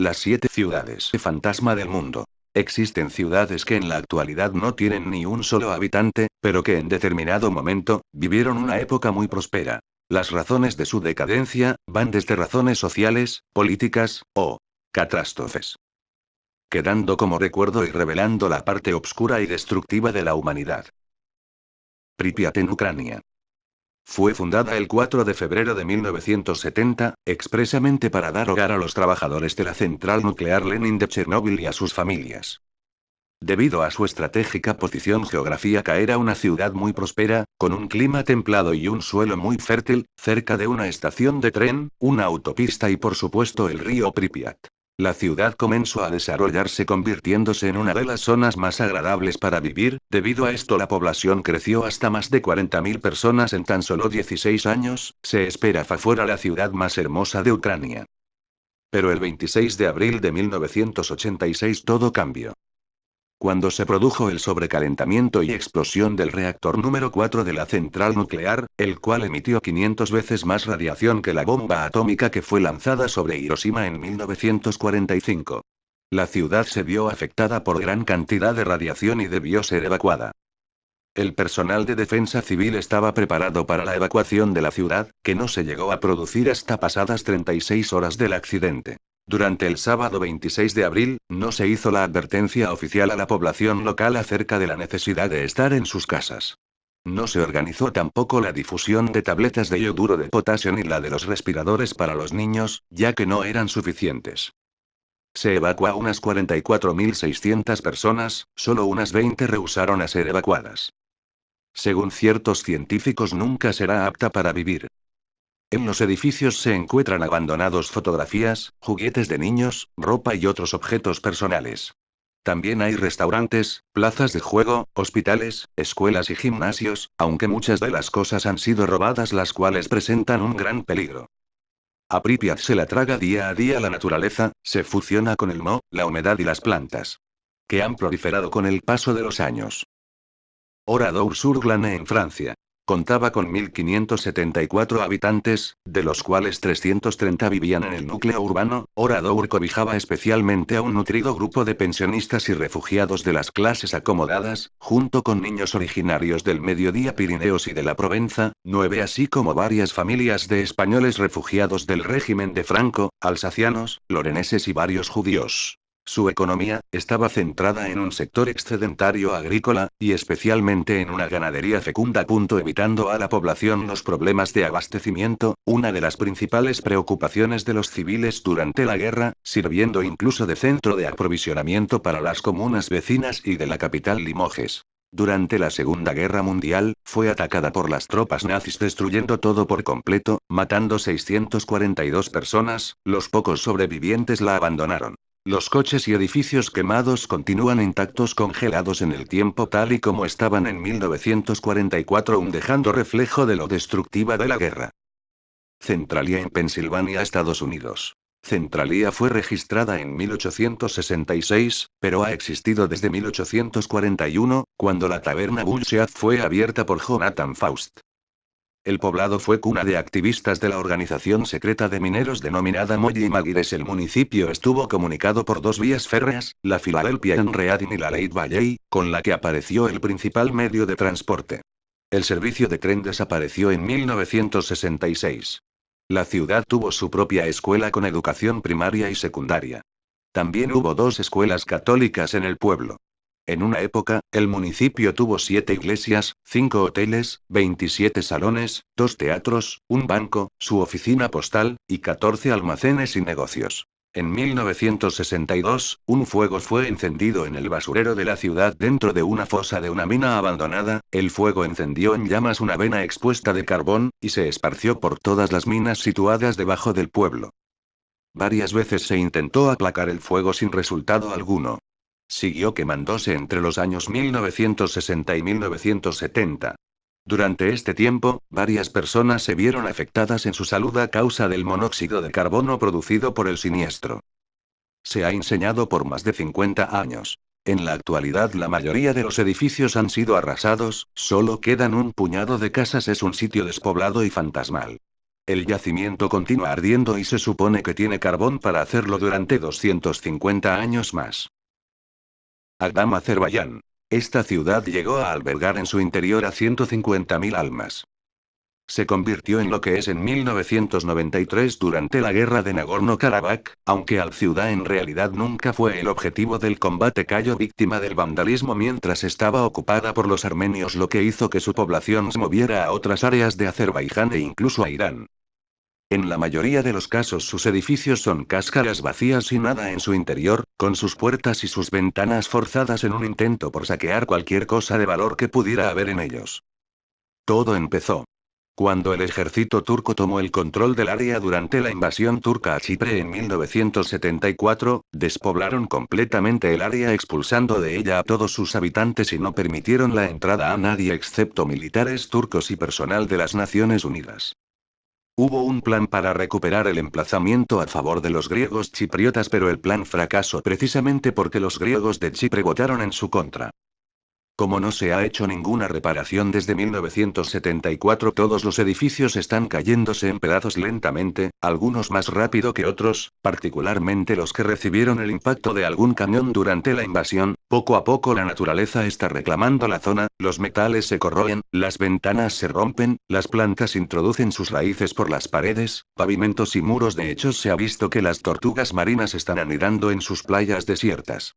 Las 7 ciudades fantasma del mundo. Existen ciudades que en la actualidad no tienen ni un solo habitante, pero que en determinado momento, vivieron una época muy próspera. Las razones de su decadencia, van desde razones sociales, políticas, o catástrofes. Quedando como recuerdo y revelando la parte obscura y destructiva de la humanidad. Pripyat en Ucrania. Fue fundada el 4 de febrero de 1970, expresamente para dar hogar a los trabajadores de la central nuclear Lenin de Chernóbil y a sus familias. Debido a su estratégica posición geográfica era una ciudad muy próspera, con un clima templado y un suelo muy fértil, cerca de una estación de tren, una autopista y por supuesto el río Pripyat. La ciudad comenzó a desarrollarse convirtiéndose en una de las zonas más agradables para vivir, debido a esto la población creció hasta más de 40.000 personas en tan solo 16 años, se espera que fuera la ciudad más hermosa de Ucrania. Pero el 26 de abril de 1986 todo cambió. Cuando se produjo el sobrecalentamiento y explosión del reactor número 4 de la central nuclear, el cual emitió 500 veces más radiación que la bomba atómica que fue lanzada sobre Hiroshima en 1945. La ciudad se vio afectada por gran cantidad de radiación y debió ser evacuada. El personal de defensa civil estaba preparado para la evacuación de la ciudad, que no se llegó a producir hasta pasadas 36 horas del accidente. Durante el sábado 26 de abril, no se hizo la advertencia oficial a la población local acerca de la necesidad de estar en sus casas. No se organizó tampoco la difusión de tabletas de yoduro de potasio ni la de los respiradores para los niños, ya que no eran suficientes. Se evacuó a unas 44.600 personas, solo unas 20 rehusaron a ser evacuadas. Según ciertos científicos nunca será apta para vivir. En los edificios se encuentran abandonados fotografías, juguetes de niños, ropa y otros objetos personales. También hay restaurantes, plazas de juego, hospitales, escuelas y gimnasios, aunque muchas de las cosas han sido robadas, las cuales presentan un gran peligro. A Pripyat se la traga día a día la naturaleza, se fusiona con el moho, la humedad y las plantas, que han proliferado con el paso de los años. Oradour-sur-Glane en Francia. Contaba con 1.574 habitantes, de los cuales 330 vivían en el núcleo urbano. Oradour cobijaba especialmente a un nutrido grupo de pensionistas y refugiados de las clases acomodadas, junto con niños originarios del Mediodía Pirineos y de la Provenza, 9 así como varias familias de españoles refugiados del régimen de Franco, alsacianos, loreneses y varios judíos. Su economía estaba centrada en un sector excedentario agrícola, y especialmente en una ganadería fecunda. Evitando a la población los problemas de abastecimiento, una de las principales preocupaciones de los civiles durante la guerra, sirviendo incluso de centro de aprovisionamiento para las comunas vecinas y de la capital Limoges. Durante la Segunda Guerra Mundial, fue atacada por las tropas nazis destruyendo todo por completo, matando 642 personas, los pocos sobrevivientes la abandonaron. Los coches y edificios quemados continúan intactos congelados en el tiempo tal y como estaban en 1944, aún dejando reflejo de lo destructiva de la guerra. Centralia en Pensilvania, Estados Unidos. Centralia fue registrada en 1866, pero ha existido desde 1841, cuando la taberna Bullshead fue abierta por Jonathan Faust. El poblado fue cuna de activistas de la organización secreta de mineros denominada Molly Maguires. El municipio estuvo comunicado por 2 vías férreas, la Philadelphia and Reading y la Lehigh Valley, con la que apareció el principal medio de transporte. El servicio de tren desapareció en 1966. La ciudad tuvo su propia escuela con educación primaria y secundaria. También hubo 2 escuelas católicas en el pueblo. En una época, el municipio tuvo 7 iglesias, 5 hoteles, 27 salones, 2 teatros, un banco, su oficina postal, y 14 almacenes y negocios. En 1962, un fuego fue encendido en el basurero de la ciudad dentro de una fosa de una mina abandonada. El fuego encendió en llamas una vena expuesta de carbón, y se esparció por todas las minas situadas debajo del pueblo. Varias veces se intentó aplacar el fuego sin resultado alguno. Siguió quemándose entre los años 1960 y 1970. Durante este tiempo, varias personas se vieron afectadas en su salud a causa del monóxido de carbono producido por el siniestro. Se ha enseñado por más de 50 años. En la actualidad la mayoría de los edificios han sido arrasados, solo quedan un puñado de casas. Es un sitio despoblado y fantasmal. El yacimiento continúa ardiendo y se supone que tiene carbón para hacerlo durante 250 años más. Agdam, Azerbaiyán. Esta ciudad llegó a albergar en su interior a 150.000 almas. Se convirtió en lo que es en 1993 durante la guerra de Nagorno-Karabaj, aunque al-Ciudad en realidad nunca fue el objetivo del combate, cayó víctima del vandalismo mientras estaba ocupada por los armenios, lo que hizo que su población se moviera a otras áreas de Azerbaiyán e incluso a Irán. En la mayoría de los casos sus edificios son cáscaras vacías y nada en su interior, con sus puertas y sus ventanas forzadas en un intento por saquear cualquier cosa de valor que pudiera haber en ellos. Todo empezó cuando el ejército turco tomó el control del área durante la invasión turca a Chipre en 1974, despoblaron completamente el área expulsando de ella a todos sus habitantes y no permitieron la entrada a nadie excepto militares turcos y personal de las Naciones Unidas. Hubo un plan para recuperar el emplazamiento a favor de los griegos chipriotas, pero el plan fracasó precisamente porque los griegos de Chipre votaron en su contra. Como no se ha hecho ninguna reparación desde 1974, todos los edificios están cayéndose en pedazos lentamente, algunos más rápido que otros, particularmente los que recibieron el impacto de algún camión durante la invasión. Poco a poco la naturaleza está reclamando la zona, los metales se corroen, las ventanas se rompen, las plantas introducen sus raíces por las paredes, pavimentos y muros. De hecho, se ha visto que las tortugas marinas están anidando en sus playas desiertas.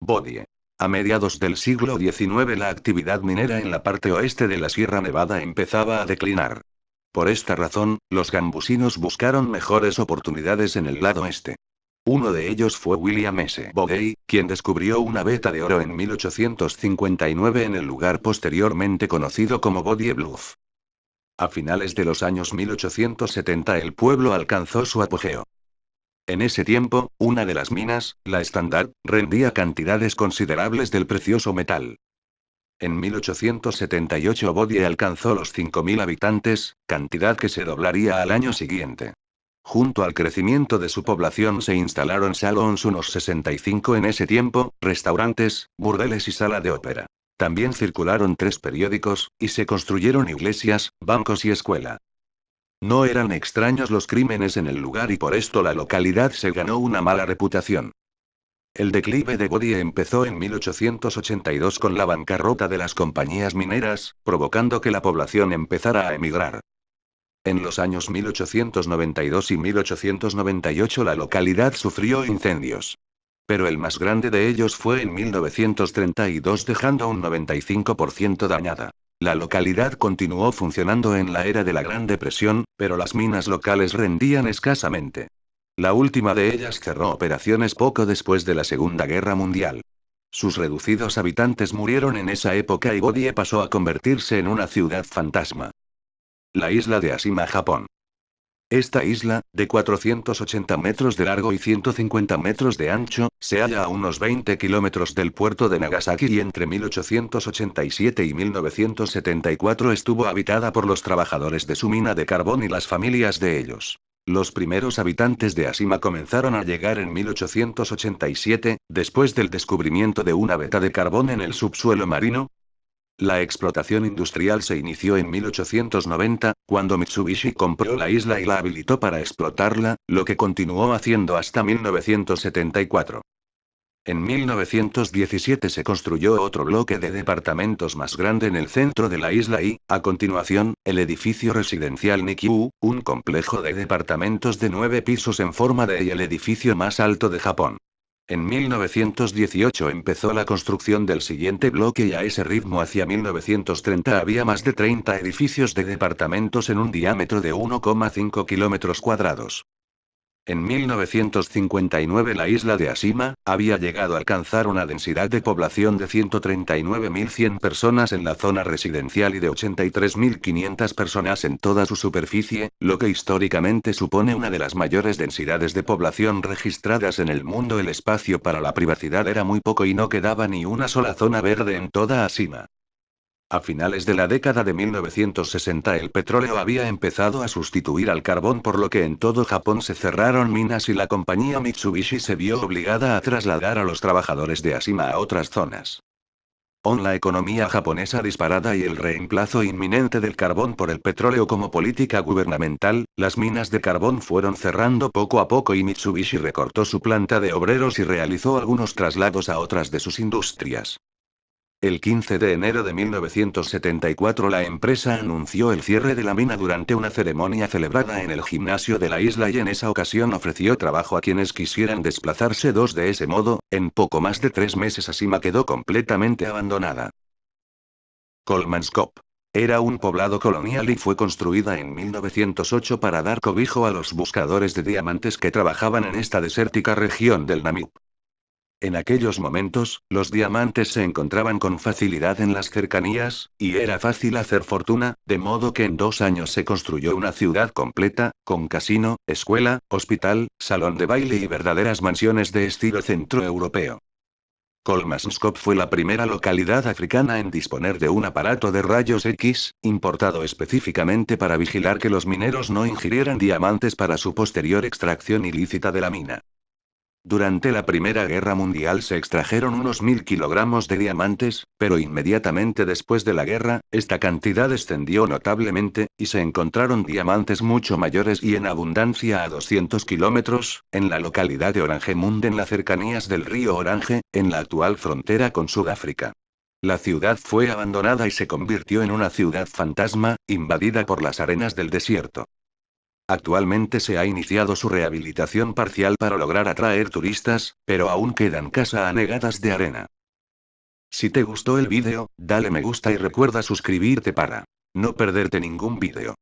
Bodie. A mediados del siglo XIX la actividad minera en la parte oeste de la Sierra Nevada empezaba a declinar. Por esta razón, los gambusinos buscaron mejores oportunidades en el lado este. Uno de ellos fue William S. Bodie, quien descubrió una veta de oro en 1859 en el lugar posteriormente conocido como Bodie Bluff. A finales de los años 1870 el pueblo alcanzó su apogeo. En ese tiempo, una de las minas, la Standard, rendía cantidades considerables del precioso metal. En 1878 Bodie alcanzó los 5.000 habitantes, cantidad que se doblaría al año siguiente. Junto al crecimiento de su población se instalaron saloons, unos 65 en ese tiempo, restaurantes, burdeles y sala de ópera. También circularon 3 periódicos, y se construyeron iglesias, bancos y escuela. No eran extraños los crímenes en el lugar y por esto la localidad se ganó una mala reputación. El declive de Bodie empezó en 1882 con la bancarrota de las compañías mineras, provocando que la población empezara a emigrar. En los años 1892 y 1898 la localidad sufrió incendios. Pero el más grande de ellos fue en 1932, dejando un 95% dañada. La localidad continuó funcionando en la era de la Gran Depresión, pero las minas locales rendían escasamente. La última de ellas cerró operaciones poco después de la Segunda Guerra Mundial. Sus reducidos habitantes murieron en esa época y Bodie pasó a convertirse en una ciudad fantasma. La isla de Ashima, Japón. Esta isla, de 480 metros de largo y 150 metros de ancho, se halla a unos 20 kilómetros del puerto de Nagasaki y entre 1887 y 1974 estuvo habitada por los trabajadores de su mina de carbón y las familias de ellos. Los primeros habitantes de Ashima comenzaron a llegar en 1887, después del descubrimiento de una veta de carbón en el subsuelo marino. La explotación industrial se inició en 1890, cuando Mitsubishi compró la isla y la habilitó para explotarla, lo que continuó haciendo hasta 1974. En 1917 se construyó otro bloque de departamentos más grande en el centro de la isla y, a continuación, el edificio residencial Nikkyu, un complejo de departamentos de 9 pisos en forma de Y, el edificio más alto de Japón. En 1918 empezó la construcción del siguiente bloque y a ese ritmo hacia 1930 había más de 30 edificios de departamentos en un diámetro de 1,5 kilómetros cuadrados. En 1959 la isla de Ashima había llegado a alcanzar una densidad de población de 139.100 personas en la zona residencial y de 83.500 personas en toda su superficie, lo que históricamente supone una de las mayores densidades de población registradas en el mundo. El espacio para la privacidad era muy poco y no quedaba ni una sola zona verde en toda Ashima. A finales de la década de 1960 el petróleo había empezado a sustituir al carbón, por lo que en todo Japón se cerraron minas y la compañía Mitsubishi se vio obligada a trasladar a los trabajadores de Ashima a otras zonas. Con la economía japonesa disparada y el reemplazo inminente del carbón por el petróleo como política gubernamental, las minas de carbón fueron cerrando poco a poco y Mitsubishi recortó su planta de obreros y realizó algunos traslados a otras de sus industrias. El 15 de enero de 1974 la empresa anunció el cierre de la mina durante una ceremonia celebrada en el gimnasio de la isla y en esa ocasión ofreció trabajo a quienes quisieran desplazarse de ese modo. En poco más de 3 meses Ashima quedó completamente abandonada. Colmanscop. Era un poblado colonial y fue construida en 1908 para dar cobijo a los buscadores de diamantes que trabajaban en esta desértica región del Namib. En aquellos momentos, los diamantes se encontraban con facilidad en las cercanías, y era fácil hacer fortuna, de modo que en 2 años se construyó una ciudad completa, con casino, escuela, hospital, salón de baile y verdaderas mansiones de estilo centroeuropeo. Kolmaskop fue la primera localidad africana en disponer de un aparato de rayos X, importado específicamente para vigilar que los mineros no ingirieran diamantes para su posterior extracción ilícita de la mina. Durante la Primera Guerra Mundial se extrajeron unos 1000 kilogramos de diamantes, pero inmediatamente después de la guerra, esta cantidad descendió notablemente, y se encontraron diamantes mucho mayores y en abundancia a 200 kilómetros, en la localidad de Oranjemund en las cercanías del río Orange, en la actual frontera con Sudáfrica. La ciudad fue abandonada y se convirtió en una ciudad fantasma, invadida por las arenas del desierto. Actualmente se ha iniciado su rehabilitación parcial para lograr atraer turistas, pero aún quedan casas anegadas de arena. Si te gustó el vídeo, dale me gusta y recuerda suscribirte para no perderte ningún vídeo.